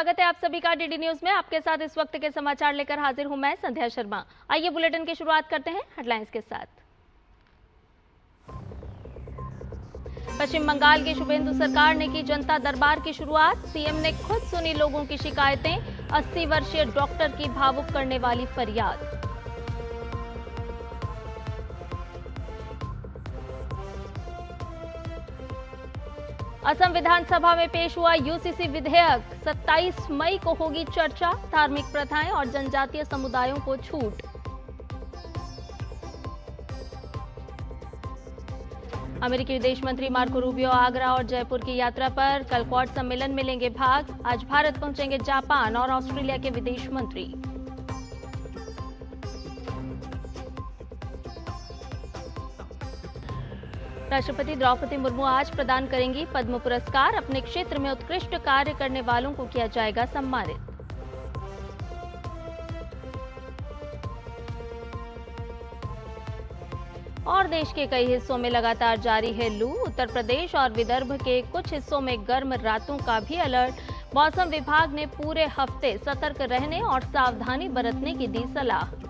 स्वागत है आप सभी का डीडी न्यूज में। आपके साथ इस वक्त के समाचार लेकर हाजिर हूं मैं संध्या शर्मा। आइए बुलेटिन की शुरुआत करते हैं हेडलाइंस के साथ। पश्चिम बंगाल की शुभेंदु सरकार ने की जनता दरबार की शुरुआत। सीएम ने खुद सुनी लोगों की शिकायतें। 80 वर्षीय डॉक्टर की भावुक करने वाली फरियाद। असम विधानसभा में पेश हुआ यूसीसी विधेयक। 27 मई को होगी चर्चा। धार्मिक प्रथाएं और जनजातीय समुदायों को छूट। अमेरिकी विदेश मंत्री मार्को रूबियो आगरा और जयपुर की यात्रा पर। कल क्वाड सम्मेलन में लेंगे भाग। आज भारत पहुंचेंगे जापान और ऑस्ट्रेलिया के विदेश मंत्री। राष्ट्रपति द्रौपदी मुर्मू आज प्रदान करेंगी पद्म पुरस्कार। अपने क्षेत्र में उत्कृष्ट कार्य करने वालों को किया जाएगा सम्मानित। और देश के कई हिस्सों में लगातार जारी है लू। उत्तर प्रदेश और विदर्भ के कुछ हिस्सों में गर्म रातों का भी अलर्ट। मौसम विभाग ने पूरे हफ्ते सतर्क रहने और सावधानी बरतने की दी सलाह।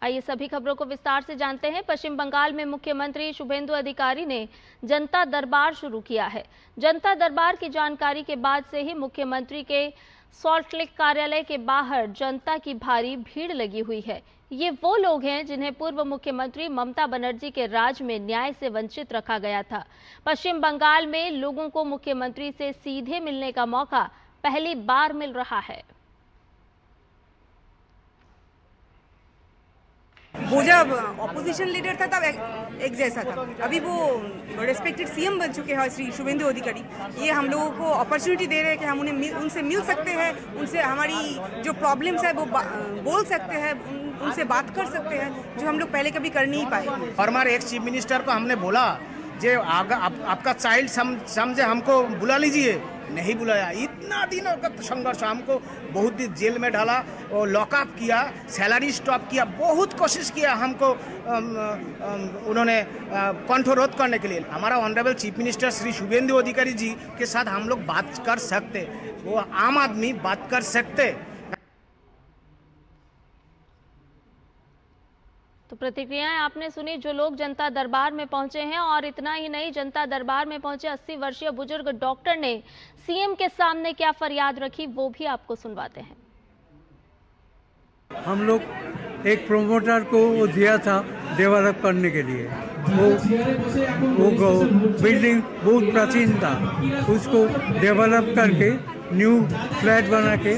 आइए सभी खबरों को विस्तार से जानते हैं। पश्चिम बंगाल में मुख्यमंत्री शुभेंदु अधिकारी ने जनता दरबार शुरू किया है। जनता दरबार की जानकारी के बाद से ही मुख्यमंत्री के सॉल्ट लेक कार्यालय के बाहर जनता की भारी भीड़ लगी हुई है। ये वो लोग हैं जिन्हें पूर्व मुख्यमंत्री ममता बनर्जी के राज में न्याय से वंचित रखा गया था। पश्चिम बंगाल में लोगों को मुख्यमंत्री से सीधे मिलने का मौका पहली बार मिल रहा है। वो जब ऑपोजिशन लीडर था तब एक जैसा था, अभी वो रेस्पेक्टेड सीएम बन चुके हैं श्री शुभेंदु अधिकारी। ये हम लोगों को अपॉर्चुनिटी दे रहे हैं कि हम उनसे मिल सकते हैं, उनसे हमारी जो प्रॉब्लम्स है वो बोल सकते हैं, उनसे बात कर सकते हैं, जो हम लोग पहले कभी कर नहीं पाए। और हमारे एक चीफ मिनिस्टर को हमने बोला जो आपका चाइल्ड समझे हमको बुला लीजिए, नहीं बुलाया। इतना दिनों का संघर्ष, हमको बहुत दिन जेल में डाला और लॉकअप किया, सैलरी स्टॉप किया, बहुत कोशिश किया हमको उन्होंने कंठरोध करने के लिए। हमारा honourable chief minister Shri Suvendu Adhikari ji के साथ हम लोग बात कर सकते, वो आम आदमी बात कर सकते। तो प्रतिक्रियाएं आपने सुनी, जो लोग जनता दरबार में पहुंचे हैं। और इतना ही नहीं, जनता दरबार में पहुंचे 80 वर्षीय बुजुर्ग डॉक्टर ने सीएम के सामने क्या फरियाद रखी वो भी आपको सुनवाते हैं। हम लोग एक प्रोमोटर को वो दिया था डेवलप करने के लिए। वो बिल्डिंग बहुत प्राचीन था, उसको डेवलप करके न्यू फ्लैट बना के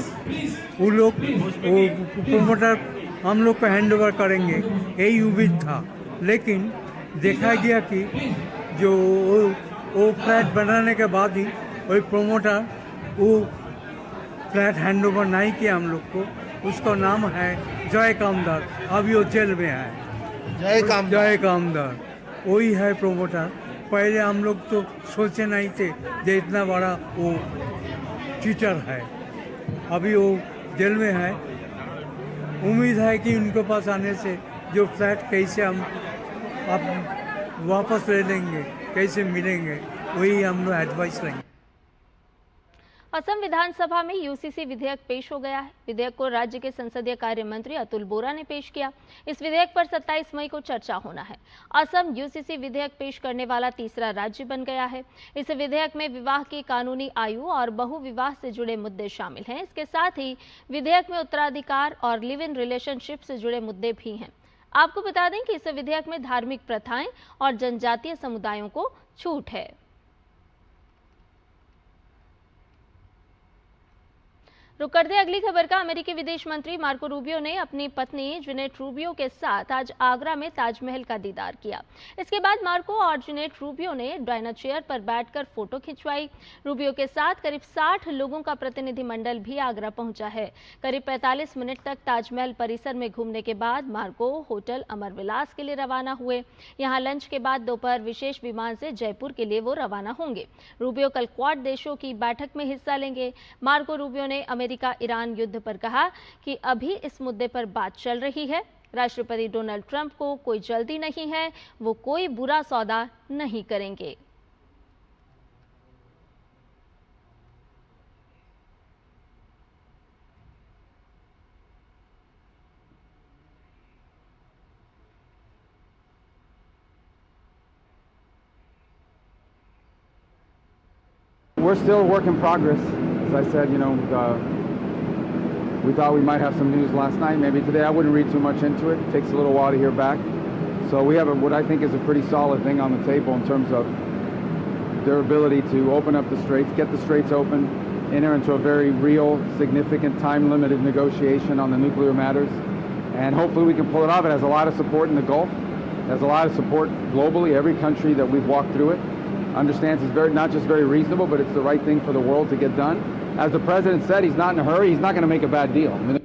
वो प्रोमोटर हम लोग को हैंड ओवर करेंगे, यही उम्मीद था। लेकिन देखा गया कि जो वो फ्लैट बनाने के बाद ही वही प्रोमोटर वो फ्लैट हैंड ओवर नहीं किया हम लोग को। उसका नाम है जय कामदार, अभी वो जेल में है। जय कामदार वही है प्रोमोटर। पहले हम लोग तो सोचे नहीं थे जो इतना बड़ा वो टीचर है, अभी वो जेल में है। उम्मीद है कि उनके पास आने से जो फ्लैट कैसे हम अब वापस ले लेंगे, कैसे मिलेंगे, वही हम लोग एडवाइस लेंगे। असम विधानसभा में यूसीसी विधेयक पेश हो गया है। विधेयक को राज्य के संसदीय कार्य मंत्री अतुल बोरा ने पेश किया। इस विधेयक पर 27 मई को चर्चा होना है। असम यूसीसी विधेयक पेश करने वाला तीसरा राज्य बन गया है। इस विधेयक में विवाह की कानूनी आयु और बहुविवाह से जुड़े मुद्दे शामिल हैं। इसके साथ ही विधेयक में उत्तराधिकार और लिव इन रिलेशनशिप से जुड़े मुद्दे भी हैं। आपको बता दें कि इस विधेयक में धार्मिक प्रथाएं और जनजातीय समुदायों को छूट है। रुक करते अगली खबर का। अमेरिकी विदेश मंत्री मार्को रूबियो ने अपनी पत्नी जेनेट रूबियो के साथ आज आगरा में ताजमहल का दीदार किया। इसके बाद मार्को और जेनेट रूबियो ने डायना चेयर पर बैठकर फोटो खिंचवाई। रूबियो के साथ करीब 60 लोगों का प्रतिनिधिमंडल भी आगरा पहुंचा है। करीब 45 मिनट तक ताजमहल परिसर में घूमने के बाद मार्को होटल अमर विलास के लिए रवाना हुए। यहां लंच के बाद दोपहर विशेष विमान से जयपुर के लिए वो रवाना होंगे। रूबियो कल क्वाड देशों की बैठक में हिस्सा लेंगे। मार्को रूबियो ने अमेरिका ईरान युद्ध पर कहा कि अभी इस मुद्दे पर बात चल रही है। राष्ट्रपति डोनाल्ड ट्रंप को कोई जल्दी नहीं है, वो कोई बुरा सौदा नहीं करेंगे। We're still a work in progress. As I said, we thought we might have some news last night. Maybe today. I wouldn't read too much into it. It takes a little while to hear back. So we have what I think is a pretty solid thing on the table in terms of their ability to open up the straits, get the straits open, enter into a very real, significant, time-limited negotiation on the nuclear matters. And hopefully we can pull it off. It has a lot of support in the Gulf. It has a lot of support globally. Every country that we've walked through it understands it's not just very reasonable, but it's the right thing for the world to get done. As the president said, he's not in a hurry. He's not going to make a bad deal.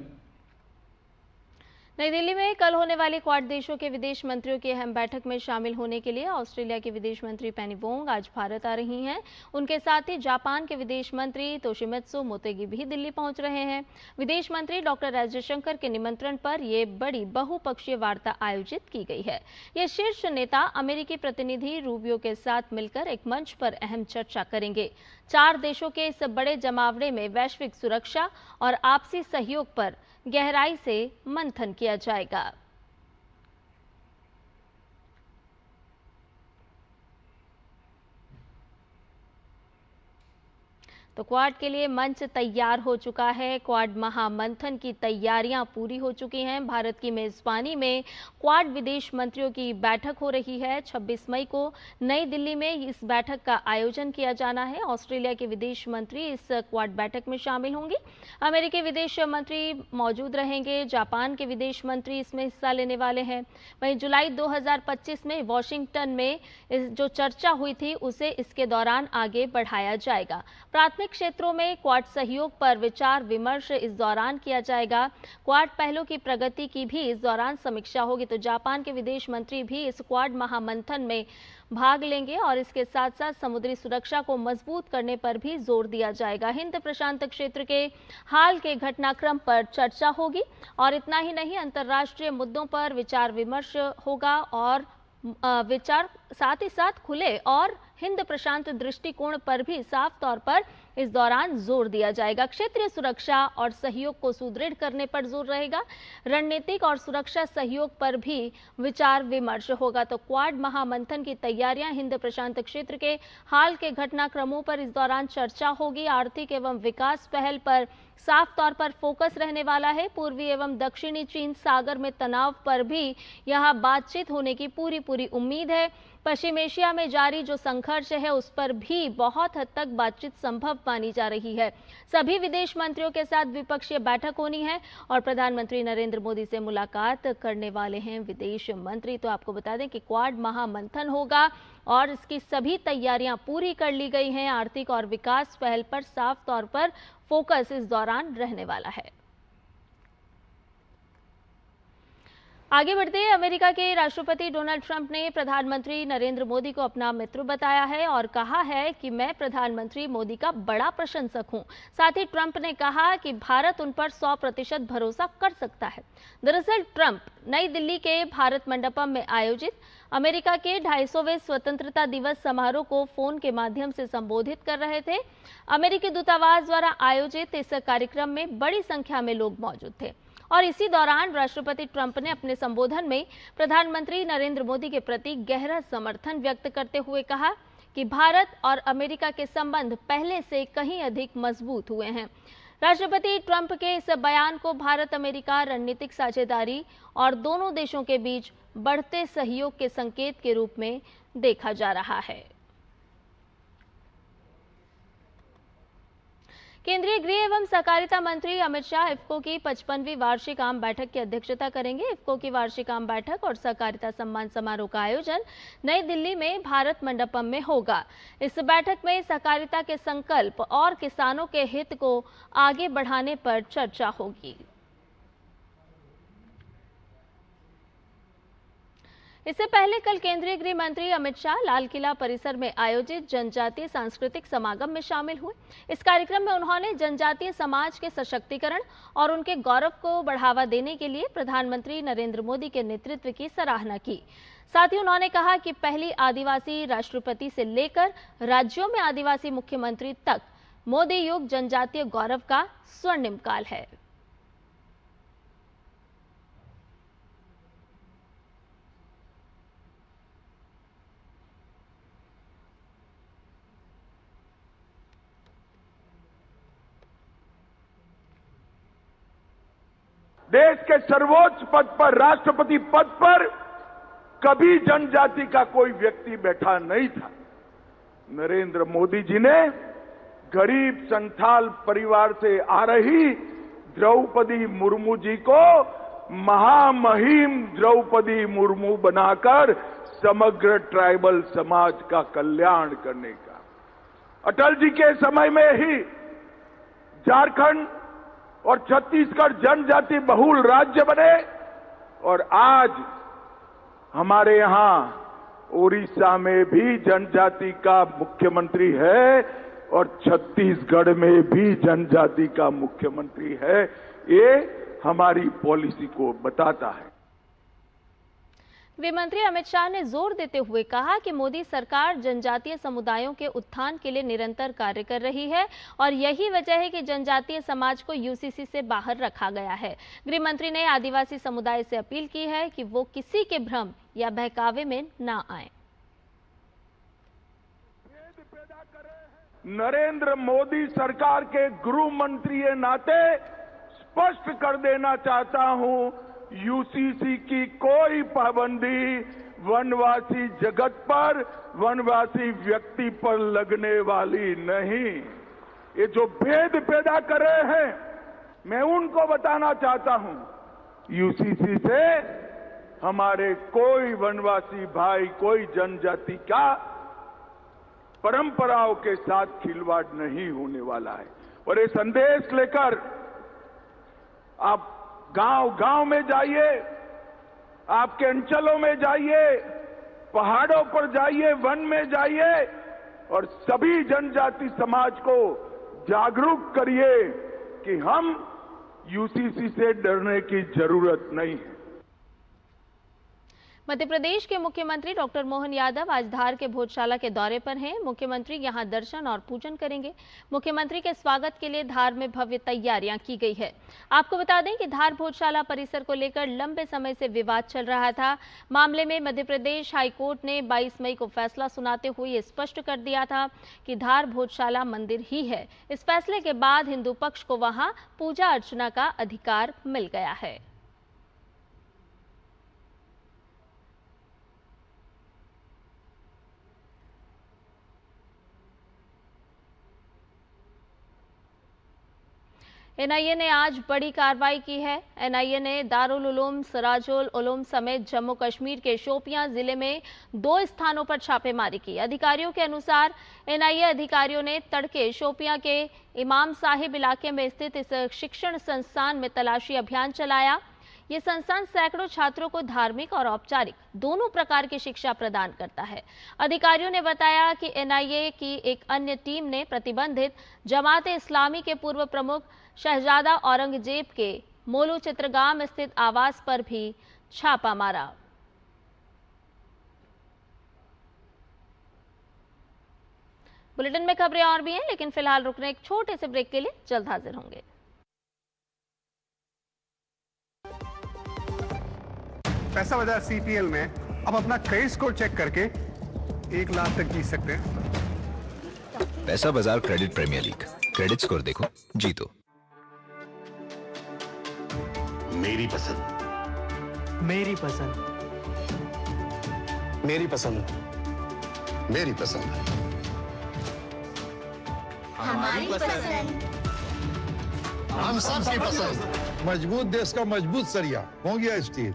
नई दिल्ली में कल होने वाली quad देशों के विदेश मंत्रियों की अहम बैठक में शामिल होने के लिए ऑस्ट्रेलिया की विदेश मंत्री पेनी वोंग आज भारत आ रही हैं। उनके साथ ही जापान के विदेश मंत्री तोशिमित्सु मोतेगी भी दिल्ली पहुंच रहे हैं। विदेश मंत्री डॉक्टर एस जयशंकर के निमंत्रण पर यह बड़ी बहुपक्षीय वार्ता आयोजित की गई है। ये शीर्ष नेता अमेरिकी प्रतिनिधि रूबियो के साथ मिलकर एक मंच पर अहम चर्चा करेंगे। 4 देशों के इस बड़े जमावड़े में वैश्विक सुरक्षा और आपसी सहयोग पर गहराई से मंथन किया जाएगा। तो क्वाड के लिए मंच तैयार हो चुका है। क्वाड महामंथन की तैयारियां पूरी हो चुकी हैं। भारत की मेजबानी में क्वाड विदेश मंत्रियों की बैठक हो रही है। 26 मई को नई दिल्ली में इस बैठक का आयोजन किया जाना है। ऑस्ट्रेलिया के विदेश मंत्री इस क्वाड बैठक में शामिल होंगे। अमेरिकी विदेश मंत्री मौजूद रहेंगे। जापान के विदेश मंत्री इसमें हिस्सा लेने वाले हैं। वहीं जुलाई 2025 में वॉशिंगटन में जो चर्चा हुई थी उसे इसके दौरान आगे बढ़ाया जाएगा। प्राथमिक क्षेत्रों में क्वाड सहयोग पर विचार विमर्श इस दौरान किया जाएगा। क्वाड पहलों की प्रगति की भी इस दौरान समीक्षा होगी। तो जापान के विदेश मंत्री भी इस क्वाड महामंथन में भाग लेंगे और इसके साथ साथ समुद्री सुरक्षा को मजबूत करने पर भी जोर दिया जाएगा। हिंद प्रशांत क्षेत्र के हाल के घटनाक्रम पर चर्चा होगी और इतना ही नहीं, अंतर्राष्ट्रीय मुद्दों पर विचार विमर्श होगा और विचार साथ ही साथ खुले और हिंद प्रशांत दृष्टिकोण पर भी साफ तौर पर इस दौरान जोर दिया जाएगा। क्षेत्रीय सुरक्षा और सहयोग को सुदृढ़ करने पर जोर रहेगा। रणनीतिक और सुरक्षा सहयोग पर भी विचार विमर्श होगा। तो क्वाड महामंथन की तैयारियां, हिंद प्रशांत क्षेत्र के हाल के घटनाक्रमों पर इस दौरान चर्चा होगी। आर्थिक एवं विकास पहल पर साफ तौर पर फोकस रहने वाला है। पूर्वी एवं दक्षिणी चीन सागर में तनाव पर भी यह बातचीत होने की पूरी उम्मीद है। पश्चिम एशिया में जारी जो संघर्ष है उस पर भी बहुत हद तक बातचीत संभव मानी जा रही है। सभी विदेश मंत्रियों के साथ द्विपक्षीय बैठक होनी है और प्रधानमंत्री नरेंद्र मोदी से मुलाकात करने वाले हैं विदेश मंत्री। तो आपको बता दें कि क्वाड महामंथन होगा और इसकी सभी तैयारियां पूरी कर ली गई हैं। आर्थिक और विकास पहल पर साफ तौर पर फोकस इस दौरान रहने वाला है। आगे बढ़ते हैं, अमेरिका के राष्ट्रपति डोनाल्ड ट्रंप ने प्रधानमंत्री नरेंद्र मोदी को अपना मित्र बताया है और कहा है कि मैं प्रधानमंत्री मोदी का बड़ा प्रशंसक हूं। साथ ही ट्रंप ने कहा कि भारत उन पर 100% भरोसा कर सकता है। दरअसल ट्रंप नई दिल्ली के भारत मंडपम में आयोजित अमेरिका के 250वें स्वतंत्रता दिवस समारोह को फोन के माध्यम से संबोधित कर रहे थे। अमेरिकी दूतावास द्वारा आयोजित इस कार्यक्रम में बड़ी संख्या में लोग मौजूद थे और इसी दौरान राष्ट्रपति ट्रंप ने अपने संबोधन में प्रधानमंत्री नरेंद्र मोदी के प्रति गहरा समर्थन व्यक्त करते हुए कहा कि भारत और अमेरिका के संबंध पहले से कहीं अधिक मजबूत हुए हैं। राष्ट्रपति ट्रंप के इस बयान को भारत अमेरिका रणनीतिक साझेदारी और दोनों देशों के बीच बढ़ते सहयोग के संकेत के रूप में देखा जा रहा है। केंद्रीय गृह एवं सहकारिता मंत्री अमित शाह इफ्को की 55वीं वार्षिक आम बैठक की अध्यक्षता करेंगे। इफ्को की वार्षिक आम बैठक और सहकारिता सम्मान समारोह का आयोजन नई दिल्ली में भारत मंडपम में होगा। इस बैठक में सहकारिता के संकल्प और किसानों के हित को आगे बढ़ाने पर चर्चा होगी। इससे पहले कल केंद्रीय गृह मंत्री अमित शाह लाल किला परिसर में आयोजित जनजातीय सांस्कृतिक समागम में शामिल हुए। इस कार्यक्रम में उन्होंने जनजातीय समाज के सशक्तिकरण और उनके गौरव को बढ़ावा देने के लिए प्रधानमंत्री नरेंद्र मोदी के नेतृत्व की सराहना की। साथ ही उन्होंने कहा कि पहली आदिवासी राष्ट्रपति से लेकर राज्यों में आदिवासी मुख्यमंत्री तक मोदी युग जनजातीय गौरव का स्वर्णिम काल है। देश के सर्वोच्च पद पर, राष्ट्रपति पद पर कभी जनजाति का कोई व्यक्ति बैठा नहीं था। नरेंद्र मोदी जी ने गरीब संथाल परिवार से आ रही द्रौपदी मुर्मू जी को महामहिम द्रौपदी मुर्मू बनाकर समग्र ट्राइबल समाज का कल्याण करने का। अटल जी के समय में ही झारखंड और छत्तीसगढ़ जनजाति बहुल राज्य बने और आज हमारे यहां ओडिशा में भी जनजाति का मुख्यमंत्री है और छत्तीसगढ़ में भी जनजाति का मुख्यमंत्री है। ये हमारी पॉलिसी को बताता है। गृह मंत्री अमित शाह ने जोर देते हुए कहा कि मोदी सरकार जनजातीय समुदायों के उत्थान के लिए निरंतर कार्य कर रही है और यही वजह है कि जनजातीय समाज को यूसीसी से बाहर रखा गया है। गृह मंत्री ने आदिवासी समुदाय से अपील की है कि वो किसी के भ्रम या बहकावे में ना आए। नरेंद्र मोदी सरकार के गृह मंत्री के नाते स्पष्ट कर देना चाहता हूं, यूसीसी की कोई पाबंदी वनवासी जगत पर, वनवासी व्यक्ति पर लगने वाली नहीं। ये जो भेद पैदा कर रहे हैं, मैं उनको बताना चाहता हूं, यूसीसी से हमारे कोई वनवासी भाई, कोई जनजाति का परंपराओं के साथ खिलवाड़ नहीं होने वाला है। और ये संदेश लेकर आप गांव-गांव में जाइए, आपके अंचलों में जाइए, पहाड़ों पर जाइए, वन में जाइए और सभी जनजाति समाज को जागरूक करिए कि हम यूसीसी से डरने की जरूरत नहीं है। मध्य प्रदेश के मुख्यमंत्री डॉक्टर मोहन यादव आज धार के भोजशाला के दौरे पर हैं। मुख्यमंत्री यहां दर्शन और पूजन करेंगे। मुख्यमंत्री के स्वागत के लिए धार में भव्य तैयारियां की गई है। आपको बता दें कि धार भोजशाला परिसर को लेकर लंबे समय से विवाद चल रहा था। मामले में मध्य प्रदेश हाईकोर्ट ने 22 मई को फैसला सुनाते हुए ये स्पष्ट कर दिया था कि धार भोजशाला मंदिर ही है। इस फैसले के बाद हिंदू पक्ष को वहां पूजा अर्चना का अधिकार मिल गया है। एनआईए ने आज बड़ी कार्रवाई की है। एनआईए ने दारुल उलूम, सिराजुल उलूम समेत जम्मू कश्मीर के शोपियां जिले में 2 स्थानों पर छापेमारी की। अधिकारियों के अनुसार एनआईए अधिकारियों ने तड़के शोपियां के इमाम साहिब इलाके में स्थित इस शिक्षण संस्थान में तलाशी अभियान चलाया। ये संस्थान सैकड़ों छात्रों को धार्मिक और औपचारिक दोनों प्रकार की शिक्षा प्रदान करता है। अधिकारियों ने बताया कि एनआईए की एक अन्य टीम ने प्रतिबंधित जमात इस्लामी के पूर्व प्रमुख शहजादा औरंगजेब के मोलू चित्रगाम स्थित आवास पर भी छापा मारा। बुलेटिन में खबरें और भी हैं, लेकिन फिलहाल रुकने एक छोटे से ब्रेक के लिए जल्द हाजिर होंगे। पैसा बाजार सीपीएल में अब अपना क्रेडिट स्कोर चेक करके 1 लाख तक जीत सकते हैं। Paisa Bazaar credit premier league, credit score देखो जीतो। मेरी पसंद, मेरी पसंद, मेरी पसंद, मेरी पसंद, हमारी पसंद, हम सबकी पसंद। मजबूत देश का मजबूत सरिया होंगे स्टील।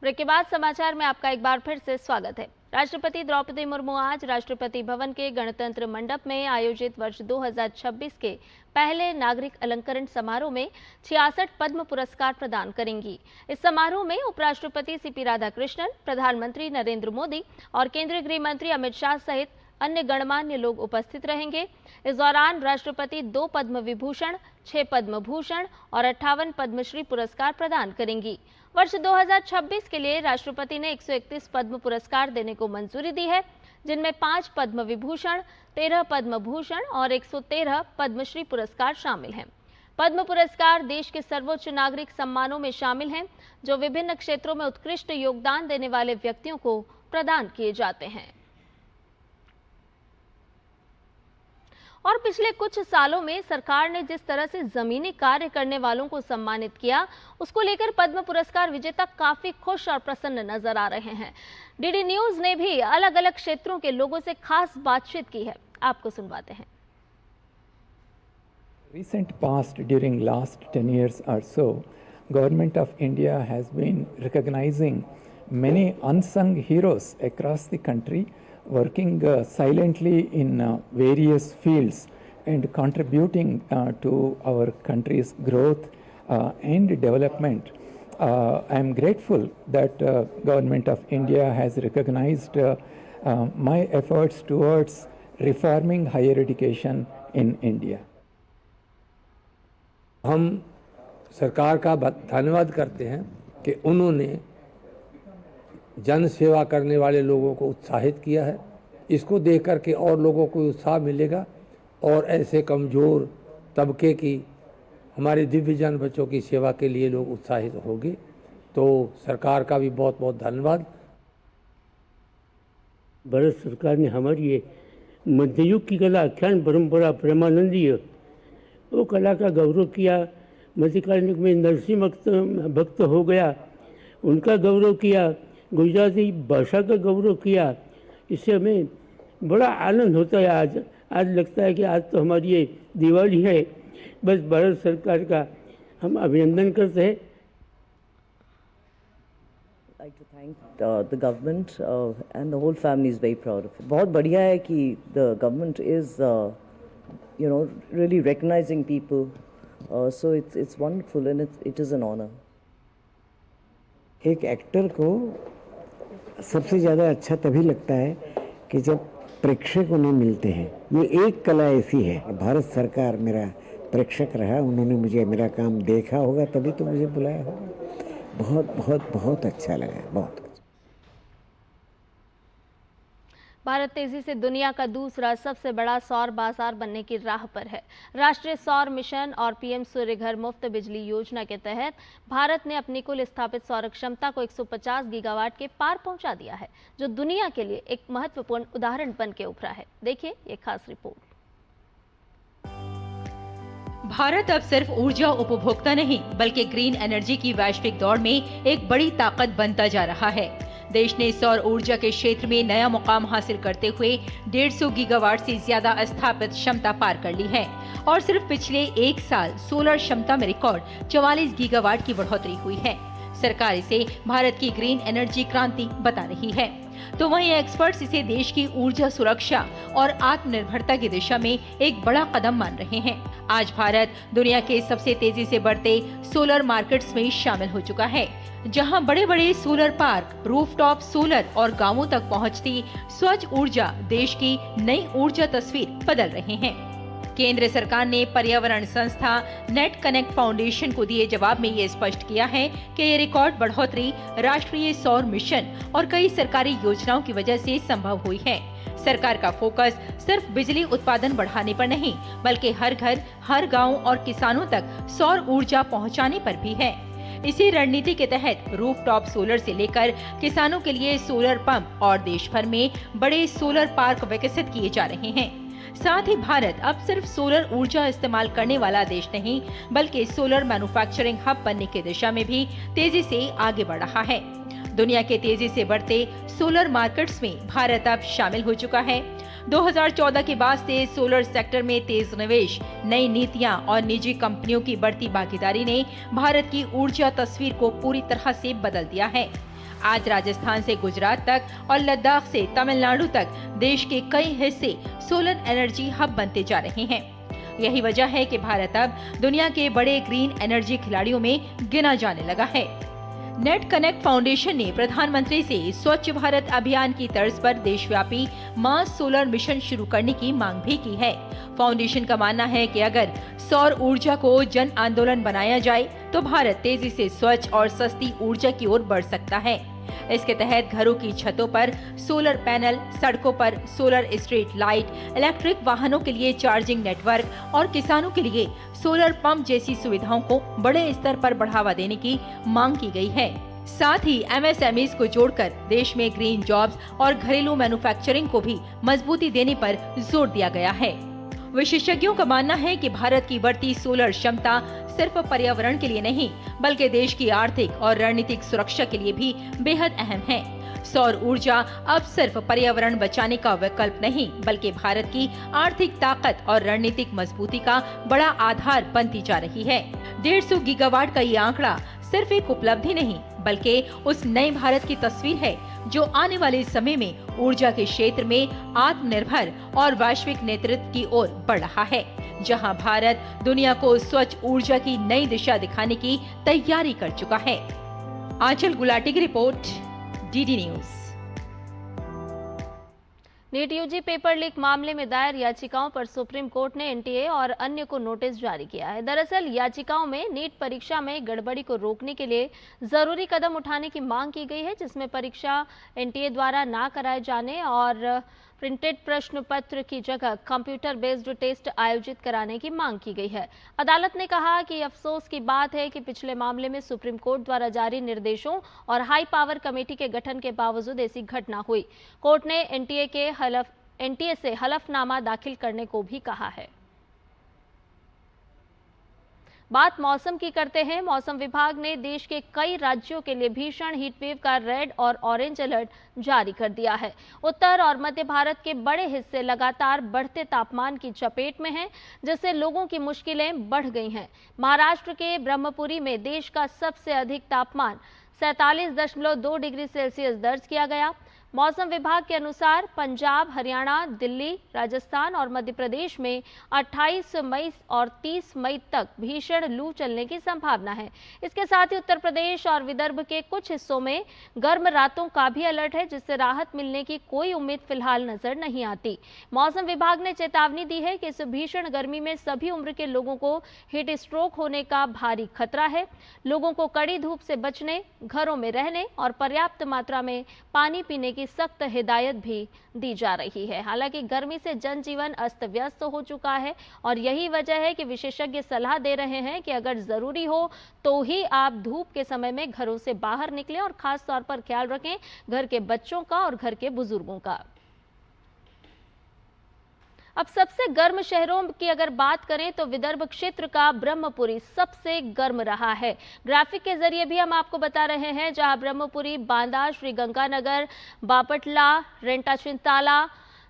ब्रेक के बाद समाचार में आपका एक बार फिर से स्वागत है। राष्ट्रपति द्रौपदी मुर्मू आज राष्ट्रपति भवन के गणतंत्र मंडप में आयोजित वर्ष 2026 के पहले नागरिक अलंकरण समारोह में 66 पद्म पुरस्कार प्रदान करेंगी। इस समारोह में उपराष्ट्रपति सीपी राधाकृष्णन, प्रधानमंत्री नरेंद्र मोदी और केंद्रीय गृह मंत्री अमित शाह सहित अन्य गणमान्य लोग उपस्थित रहेंगे। इस दौरान राष्ट्रपति 2 पद्म विभूषण, 6 पद्म भूषण और 58 पद्मश्री पुरस्कार प्रदान करेंगी। वर्ष 2026 के लिए राष्ट्रपति ने 131 पद्म पुरस्कार देने को मंजूरी दी है, जिनमें 5 पद्म विभूषण, 13 पद्म भूषण और 113 पद्मश्री पुरस्कार शामिल हैं। पद्म पुरस्कार देश के सर्वोच्च नागरिक सम्मानों में शामिल हैं, जो विभिन्न क्षेत्रों में उत्कृष्ट योगदान देने वाले व्यक्तियों को प्रदान किए जाते हैं। और पिछले कुछ सालों में सरकार ने जिस तरह से जमीनी कार्य करने वालों को सम्मानित किया, उसको लेकर पद्म पुरस्कार विजेता काफी खुश और प्रसन्न नजर आ रहे हैं। डीडी न्यूज ने भी अलग अलग क्षेत्रों के लोगों से खास बातचीत की है, आपको सुनवाते हैं। Recent past, during last 10 years or so, Government of India has been recognizing many unsung heroes across the country, working silently in various fields and contributing to our country's growth and development. I am grateful that Government of India has recognized my efforts towards reforming higher education in India. हम सरकार का धन्यवाद करते हैं कि उन्होंने जन सेवा करने वाले लोगों को उत्साहित किया है। इसको देख कर के और लोगों को उत्साह मिलेगा और ऐसे कमज़ोर तबके की हमारे दिव्यजन बच्चों की सेवा के लिए लोग उत्साहित होंगे। तो सरकार का भी बहुत बहुत धन्यवाद। भारत सरकार ने हमारी ये मध्ययुग की कला आख्यान परंपरा प्रेमानंदीय वो कला का गौरव किया। मध्यकालीन युग में नरसिंह भक्त हो गया, उनका गौरव किया, गुजराती भाषा का गौरव किया। इससे हमें बड़ा आनंद होता है। आज लगता है कि आज तो हमारी ये दिवाली है। बस भारत सरकार का हम अभिनंदन करते हैं। like to thank the government and the whole family is very proud of it. बहुत बढ़िया है कि the government is really recognizing people, so it's wonderful and it is an honor. एक एक्टर को सबसे ज़्यादा अच्छा तभी लगता है कि जब प्रेक्षक उन्हें मिलते हैं। ये एक कला ऐसी है। भारत सरकार मेरा प्रेक्षक रहा, उन्होंने मुझे मेरा काम देखा होगा तभी तो मुझे बुलाया होगा। बहुत बहुत बहुत अच्छा लगा, बहुत अच्छा। भारत तेजी से दुनिया का दूसरा सबसे बड़ा सौर बाजार बनने की राह पर है। राष्ट्रीय सौर मिशन और पीएम सूर्य घर मुफ्त बिजली योजना के तहत भारत ने अपनी कुल स्थापित सौर क्षमता को 150 गीगावाट के पार पहुंचा दिया है, जो दुनिया के लिए एक महत्वपूर्ण उदाहरण बन के उभरा है। देखिए ये खास रिपोर्ट। भारत अब सिर्फ ऊर्जा उपभोक्ता नहीं, बल्कि ग्रीन एनर्जी की वैश्विक दौड़ में एक बड़ी ताकत बनता जा रहा है। देश ने सौर ऊर्जा के क्षेत्र में नया मुकाम हासिल करते हुए 150 गीगावाट से ज्यादा स्थापित क्षमता पार कर ली है और सिर्फ पिछले एक साल सोलर क्षमता में रिकॉर्ड 44 गीगावाट की बढ़ोतरी हुई है। सरकार इसे भारत की ग्रीन एनर्जी क्रांति बता रही है, तो वहीं एक्सपर्ट्स इसे देश की ऊर्जा सुरक्षा और आत्मनिर्भरता की दिशा में एक बड़ा कदम मान रहे हैं। आज भारत दुनिया के सबसे तेजी से बढ़ते सोलर मार्केट्स में शामिल हो चुका है, जहां बड़े बड़े सोलर पार्क, रूफटॉप सोलर और गांवों तक पहुंचती स्वच्छ ऊर्जा देश की नई ऊर्जा तस्वीर बदल रहे हैं। केंद्र सरकार ने पर्यावरण संस्था नेट कनेक्ट फाउंडेशन को दिए जवाब में ये स्पष्ट किया है कि ये रिकॉर्ड बढ़ोतरी राष्ट्रीय सौर मिशन और कई सरकारी योजनाओं की वजह से संभव हुई है। सरकार का फोकस सिर्फ बिजली उत्पादन बढ़ाने पर नहीं, बल्कि हर घर, हर गांव और किसानों तक सौर ऊर्जा पहुंचाने पर भी है। इसी रणनीति के तहत रूफटॉप सोलर से लेकर किसानों के लिए सोलर पंप और देश भर में बड़े सोलर पार्क विकसित किए जा रहे हैं। साथ ही भारत अब सिर्फ सोलर ऊर्जा इस्तेमाल करने वाला देश नहीं, बल्कि सोलर मैन्युफैक्चरिंग हब बनने की दिशा में भी तेजी से आगे बढ़ रहा है। दुनिया के तेजी से बढ़ते सोलर मार्केट्स में भारत अब शामिल हो चुका है। 2014 के बाद से सोलर सेक्टर में तेज निवेश, नई नीतियां और निजी कंपनियों की बढ़ती भागीदारी ने भारत की ऊर्जा तस्वीर को पूरी तरह से बदल दिया है। आज राजस्थान से गुजरात तक और लद्दाख से तमिलनाडु तक देश के कई हिस्से सोलर एनर्जी हब बनते जा रहे हैं। यही वजह है कि भारत अब दुनिया के बड़े ग्रीन एनर्जी खिलाड़ियों में गिना जाने लगा है। नेट कनेक्ट फाउंडेशन ने प्रधानमंत्री से स्वच्छ भारत अभियान की तर्ज पर देशव्यापी मास सोलर मिशन शुरू करने की मांग भी की है। फाउंडेशन का मानना है कि अगर सौर ऊर्जा को जन आंदोलन बनाया जाए तो भारत तेजी से स्वच्छ और सस्ती ऊर्जा की ओर बढ़ सकता है। इसके तहत घरों की छतों पर सोलर पैनल, सड़कों पर सोलर स्ट्रीट लाइट, इलेक्ट्रिक वाहनों के लिए चार्जिंग नेटवर्क और किसानों के लिए सोलर पंप जैसी सुविधाओं को बड़े स्तर पर बढ़ावा देने की मांग की गई है। साथ ही MSMEs को जोड़कर देश में ग्रीन जॉब्स और घरेलू मैन्युफैक्चरिंग को भी मजबूती देने पर जोर दिया गया है। विशेषज्ञों का मानना है कि भारत की बढ़ती सोलर क्षमता सिर्फ पर्यावरण के लिए नहीं बल्कि देश की आर्थिक और रणनीतिक सुरक्षा के लिए भी बेहद अहम है। सौर ऊर्जा अब सिर्फ पर्यावरण बचाने का विकल्प नहीं बल्कि भारत की आर्थिक ताकत और रणनीतिक मजबूती का बड़ा आधार बनती जा रही है। 150 गीगावाट का ये आंकड़ा सिर्फ एक उपलब्धि नहीं बल्कि उस नए भारत की तस्वीर है जो आने वाले समय में ऊर्जा के क्षेत्र में आत्मनिर्भर और वैश्विक नेतृत्व की ओर बढ़ रहा है, जहां भारत दुनिया को स्वच्छ ऊर्जा की नई दिशा दिखाने की तैयारी कर चुका है। आंचल गुलाटी की report, DD news. NEET UG paper leak मामले में दायर याचिकाओं पर सुप्रीम कोर्ट ने NTA और अन्य को नोटिस जारी किया है। दरअसल याचिकाओं में नीट परीक्षा में गड़बड़ी को रोकने के लिए जरूरी कदम उठाने की मांग की गई है, जिसमें परीक्षा NTA द्वारा ना कराए जाने और प्रिंटेड प्रश्न पत्र की जगह कंप्यूटर बेस्ड टेस्ट आयोजित कराने की मांग की गई है। अदालत ने कहा कि अफसोस की बात है कि पिछले मामले में सुप्रीम कोर्ट द्वारा जारी निर्देशों और हाई पावर कमेटी के गठन के बावजूद ऐसी घटना हुई। कोर्ट ने NTA से हलफनामा दाखिल करने को भी कहा है। बात मौसम की करते हैं। मौसम विभाग ने देश के कई राज्यों के लिए भीषण हीटवेव का रेड और ऑरेंज अलर्ट जारी कर दिया है। उत्तर और मध्य भारत के बड़े हिस्से लगातार बढ़ते तापमान की चपेट में हैं, जिससे लोगों की मुश्किलें बढ़ गई हैं। महाराष्ट्र के ब्रह्मपुरी में देश का सबसे अधिक तापमान 47.2 डिग्री सेल्सियस दर्ज किया गया। मौसम विभाग के अनुसार पंजाब, हरियाणा, दिल्ली, राजस्थान और मध्य प्रदेश में 28 मई और 30 मई तक भीषण लू चलने की संभावना है। इसके साथ ही उत्तर प्रदेश और विदर्भ के कुछ हिस्सों में गर्म रातों का भी अलर्ट है, जिससे राहत मिलने की कोई उम्मीद फिलहाल नजर नहीं आती। मौसम विभाग ने चेतावनी दी है कि इस भीषण गर्मी में सभी उम्र के लोगों को हीट स्ट्रोक होने का भारी खतरा है। लोगों को कड़ी धूप से बचने, घरों में रहने और पर्याप्त मात्रा में पानी पीने की सख्त हिदायत भी दी जा रही है। हालांकि गर्मी से जनजीवन अस्त व्यस्त हो चुका है और यही वजह है कि विशेषज्ञ सलाह दे रहे हैं कि अगर जरूरी हो तो ही आप धूप के समय में घरों से बाहर निकलें और खास तौर पर ख्याल रखें घर के बच्चों का और घर के बुजुर्गों का। अब सबसे गर्म शहरों की अगर बात करें तो विदर्भ क्षेत्र का ब्रह्मपुरी सबसे गर्म रहा है। ग्राफिक के जरिए भी हम आपको बता रहे हैं, जहां ब्रह्मपुरी, बांदा, श्रीगंगानगर, बापटला, रेंटाचिंताला,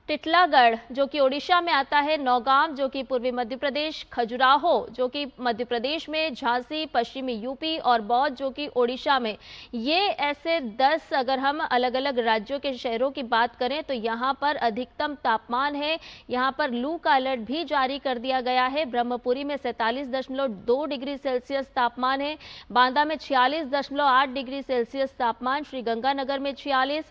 टिटलागढ़ जो कि ओडिशा में आता है, नौगांव जो कि पूर्वी मध्य प्रदेश, खजुराहो जो कि मध्य प्रदेश में, झांसी पश्चिमी यूपी और बौद्ध जो कि ओडिशा में, ये ऐसे 10 अगर हम अलग अलग राज्यों के शहरों की बात करें तो यहाँ पर अधिकतम तापमान है। यहाँ पर लू का अलर्ट भी जारी कर दिया गया है। ब्रह्मपुरी में 47.2 डिग्री सेल्सियस तापमान है, बांदा में 46.8 डिग्री सेल्सियस तापमान, श्रीगंगानगर में 46,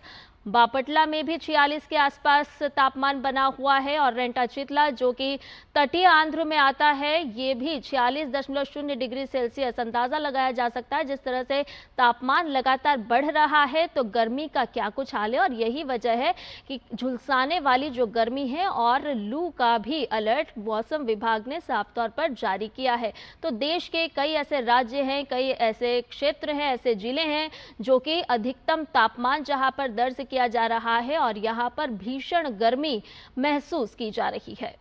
बापटला में भी 46 के आसपास तापमान बना हुआ है और रेंटाचितला जो कि तटीय आंध्र में आता है, ये भी 46.0 डिग्री सेल्सियस। अंदाजा लगाया जा सकता है जिस तरह से तापमान लगातार बढ़ रहा है तो गर्मी का क्या कुछ हाल है, और यही वजह है कि झुलसाने वाली जो गर्मी है और लू का भी अलर्ट मौसम विभाग ने साफ तौर पर जारी किया है। तो देश के कई ऐसे राज्य हैं, कई ऐसे क्षेत्र हैं, ऐसे जिले हैं जो कि अधिकतम तापमान जहां पर दर्ज किया जा रहा है और यहां पर भीषण गर्मी महसूस की जा रही है।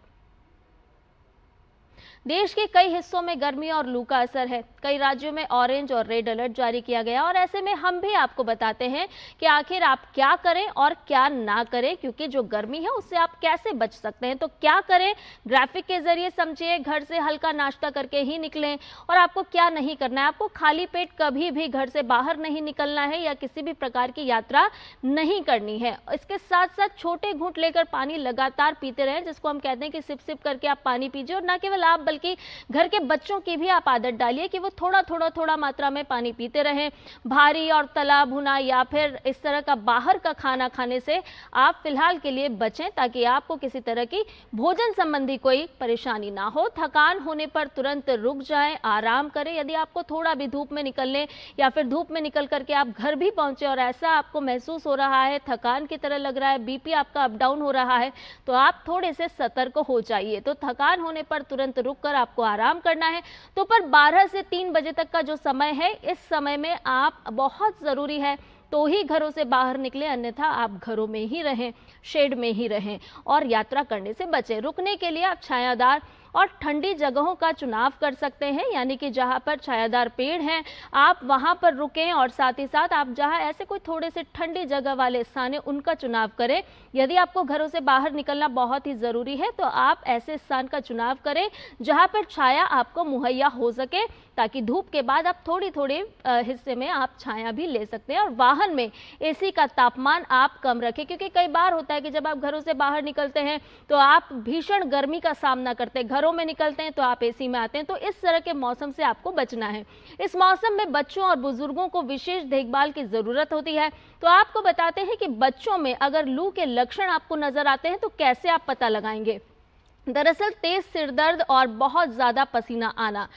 देश के कई हिस्सों में गर्मी और लू का असर है। कई राज्यों में ऑरेंज और रेड अलर्ट जारी किया गया और ऐसे में हम भी आपको बताते हैं कि आखिर आप क्या करें और क्या ना करें, क्योंकि जो गर्मी है उससे आप कैसे बच सकते हैं। तो क्या करें, ग्राफिक के जरिए समझिए। घर से हल्का नाश्ता करके ही निकलें। और आपको क्या नहीं करना है, आपको खाली पेट कभी भी घर से बाहर नहीं निकलना है या किसी भी प्रकार की यात्रा नहीं करनी है। इसके साथ साथ छोटे घूंट लेकर पानी लगातार पीते रहें, जिसको हम कहते हैं कि सिप सिप करके आप पानी पीजिए। और ना केवल आप बल्कि घर के बच्चों की भी आप आदत डालिए कि वो थोड़ा मात्रा में पानी पीते रहें। भारी और तला भुना या फिर इस तरह का बाहर का खाना खाने से आप फिलहाल के लिए बचें, ताकि आपको किसी तरह की भोजन संबंधी कोई परेशानी ना हो। थकान होने पर तुरंत रुक जाएं, आराम करें। यदि आपको थोड़ा भी धूप में निकलने या फिर धूप में निकल करके आप घर भी पहुंचे और ऐसा आपको महसूस हो रहा है, थकान की तरह लग रहा है, बीपी आपका अप डाउन हो रहा है, तो आप थोड़े से सतर्क हो जाइए। तो थकान होने पर तुरंत रुककर आपको आराम करना है। तो पर 12 से 3 बजे तक का जो समय है, इस समय में आप बहुत ज़रूरी है तो ही घरों से बाहर निकलें, अन्यथा आप घरों में ही रहें, शेड में ही रहें और यात्रा करने से बचें। रुकने के लिए आप छायादार और ठंडी जगहों का चुनाव कर सकते हैं, यानी कि जहां पर छायादार पेड़ हैं आप वहां पर रुकें और साथ ही साथ आप जहां ऐसे कोई थोड़े से ठंडी जगह वाले स्थान है उनका चुनाव करें। यदि आपको घरों से बाहर निकलना बहुत ही ज़रूरी है तो आप ऐसे स्थान का चुनाव करें जहां पर छाया आपको मुहैया हो सके, ताकि धूप के बाद आप थोड़ी हिस्से में आप छाया भी ले सकते हैं। और वाहन में एसी का तापमान आप कम रखें, क्योंकि कई बार होता है कि जब आप घरों से बाहर निकलते हैं तो आप भीषण गर्मी का सामना करते हैं, घरों में निकलते हैं तो आप एसी में आते हैं। तो इस तरह के मौसम से आपको बचना है। इस मौसम में बच्चों और बुजुर्गों को विशेष देखभाल की जरूरत होती है। तो आपको बताते हैं कि बच्चों में अगर लू के लक्षण आपको नजर आते हैं तो कैसे आप पता लगाएंगे। दरअसल तेज सिर दर्द और बहुत ज्यादा पसीना आना,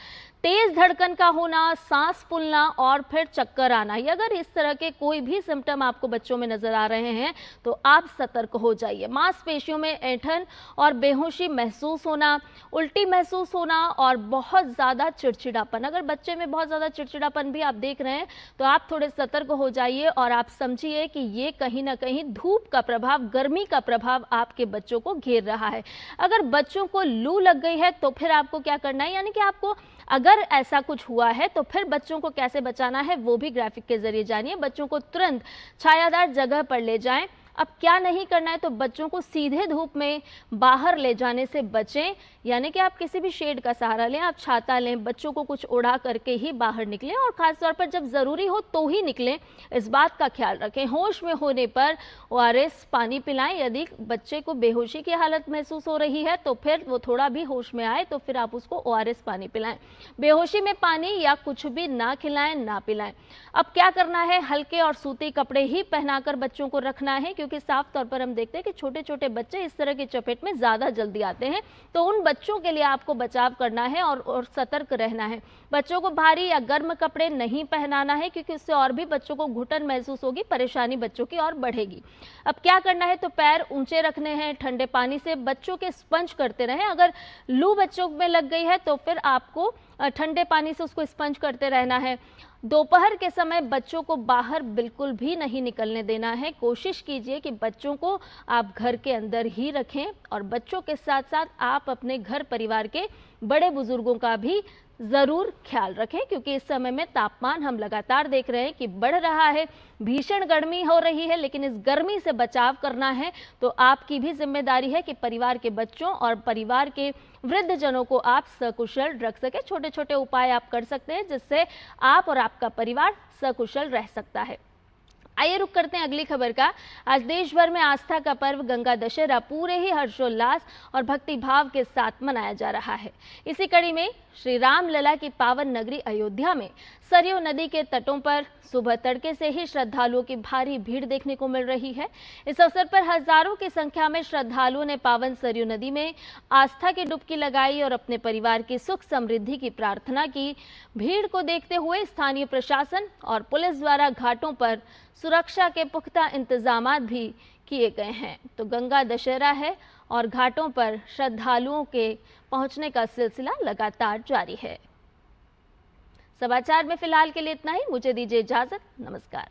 तेज धड़कन का होना, सांस फूलना और फिर चक्कर आना, ये अगर इस तरह के कोई भी सिम्टम आपको बच्चों में नजर आ रहे हैं तो आप सतर्क हो जाइए। मांसपेशियों में ऐंठन और बेहोशी महसूस होना, उल्टी महसूस होना और बहुत ज़्यादा चिड़चिड़ापन, अगर बच्चे में बहुत ज़्यादा चिड़चिड़ापन भी आप देख रहे हैं तो आप थोड़े सतर्क हो जाइए और आप समझिए कि ये कहीं ना कहीं धूप का प्रभाव, गर्मी का प्रभाव आपके बच्चों को घेर रहा है। अगर बच्चों को लू लग गई है तो फिर आपको क्या करना है, यानी कि आपको अगर ऐसा कुछ हुआ है तो फिर बच्चों को कैसे बचाना है वो भी ग्राफिक के जरिए जानिए। बच्चों को तुरंत छायादार जगह पर ले जाएं। अब क्या नहीं करना है, तो बच्चों को सीधे धूप में बाहर ले जाने से बचें, यानी कि आप किसी भी शेड का सहारा लें, आप छाता लें, बच्चों को कुछ ओढ़ा करके ही बाहर निकलें और ख़ासतौर पर जब ज़रूरी हो तो ही निकलें, इस बात का ख्याल रखें। होश में होने पर ORS पानी पिलाएं। यदि बच्चे को बेहोशी की हालत महसूस हो रही है तो फिर वो थोड़ा भी होश में आए तो फिर आप उसको ORS पानी पिलाएं। बेहोशी में पानी या कुछ भी ना खिलाएं, ना पिलाएं। अब क्या करना है, हल्के और सूती कपड़े ही पहनाकर बच्चों को रखना है, क्योंकि साफ तौर पर हम देखते हैं कि छोटे छोटे बच्चे इस तरह की चपेट में ज़्यादा जल्दी आते हैं। तो उन बच्चों के लिए आपको बचाव करना है और सतर्क रहना है। बच्चों को भारी या गर्म कपड़े नहीं पहनाना है, क्योंकि उससे और भी बच्चों को घुटन महसूस होगी, परेशानी बच्चों की और बढ़ेगी। अब क्या करना है, तो पैर ऊंचे रखने हैं, ठंडे पानी से बच्चों के स्पंज करते रहें। अगर लू बच्चों में लग गई है तो फिर आपको ठंडे पानी से उसको स्पंज करते रहना है। दोपहर के समय बच्चों को बाहर बिल्कुल भी नहीं निकलने देना है। कोशिश कीजिए कि बच्चों को आप घर के अंदर ही रखें और बच्चों के साथ साथ आप अपने घर परिवार के बड़े बुजुर्गों का भी ज़रूर ख्याल रखें, क्योंकि इस समय में तापमान हम लगातार देख रहे हैं कि बढ़ रहा है, भीषण गर्मी हो रही है। लेकिन इस गर्मी से बचाव करना है तो आपकी भी जिम्मेदारी है कि परिवार के बच्चों और परिवार के वृद्धजनों को आप सकुशल रख सके। छोटे छोटे उपाय आप कर सकते हैं जिससे आप और आपका परिवार सकुशल रह सकता है। आइए रुक करते हैं अगली खबर का। आज देश भर में आस्था का पर्व गंगा दशहरा पूरे ही हर्षोल्लास और भक्ति भाव के साथ मनाया जा रहा है। इसी कड़ी में श्री राम लला की पावन नगरी अयोध्या में सरयू नदी के तटों पर सुबह तड़के से ही श्रद्धालुओं की भारी भीड़ देखने को मिल रही है। इस अवसर पर हजारों की संख्या में श्रद्धालुओं ने पावन सरयू नदी में आस्था की डुबकी लगाई और अपने परिवार की सुख समृद्धि की प्रार्थना की। भीड़ को देखते हुए स्थानीय प्रशासन और पुलिस द्वारा घाटों पर सुरक्षा के पुख्ता इंतजामात भी किए गए हैं। तो गंगा दशहरा है और घाटों पर श्रद्धालुओं के पहुंचने का सिलसिला लगातार जारी है। समाचार में फिलहाल के लिए इतना ही। मुझे दीजिए इजाजत। नमस्कार।